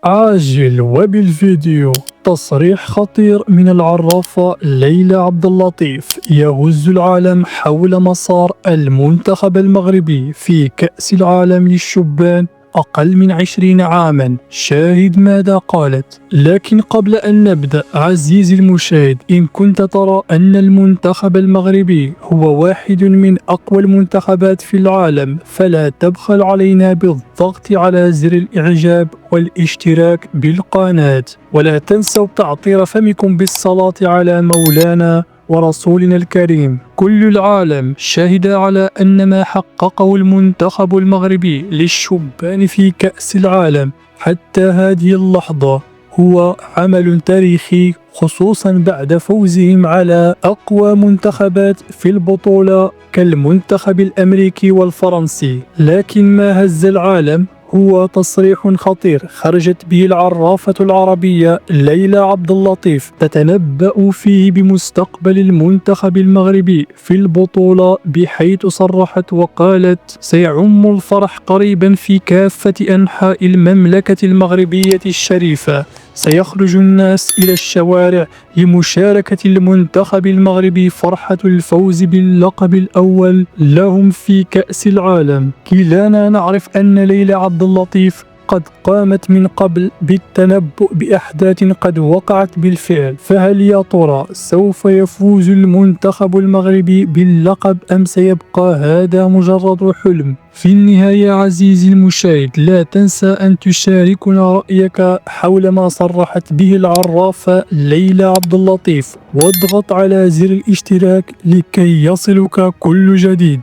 عاجل وبالفيديو. تصريح خطير من العرافة ليلى عبد اللطيف يهز العالم حول مسار المنتخب المغربي في كأس العالم للشبان أقل من 20 عاما. شاهد ماذا قالت. لكن قبل أن نبدأ عزيزي المشاهد، إن كنت ترى أن المنتخب المغربي هو واحد من أقوى المنتخبات في العالم، فلا تبخل علينا بالضغط على زر الإعجاب والاشتراك بالقناة، ولا تنسوا تعطير فمكم بالصلاة على مولانا ورسولنا الكريم. كل العالم شهد على أن ما حققه المنتخب المغربي للشبان في كأس العالم حتى هذه اللحظة هو عمل تاريخي، خصوصا بعد فوزهم على أقوى منتخبات في البطولة كالمنتخب الأمريكي والفرنسي. لكن ما هز العالم هو تصريح خطير خرجت به العرافة العربية ليلى عبد اللطيف، تتنبأ فيه بمستقبل المنتخب المغربي في البطولة، بحيث صرحت وقالت: سيعم الفرح قريبا في كافة أنحاء المملكة المغربية الشريفة، سيخرج الناس إلى الشوارع لمشاركة المنتخب المغربي فرحة الفوز باللقب الأول لهم في كأس العالم. كلانا نعرف أن ليلى عبد اللطيف قد قامت من قبل بالتنبؤ بأحداث قد وقعت بالفعل، فهل يا ترى سوف يفوز المنتخب المغربي باللقب أم سيبقى هذا مجرد حلم؟ في النهاية عزيزي المشاهد، لا تنسى أن تشاركنا رأيك حول ما صرحت به العرافة ليلى عبد اللطيف، واضغط على زر الاشتراك لكي يصلك كل جديد.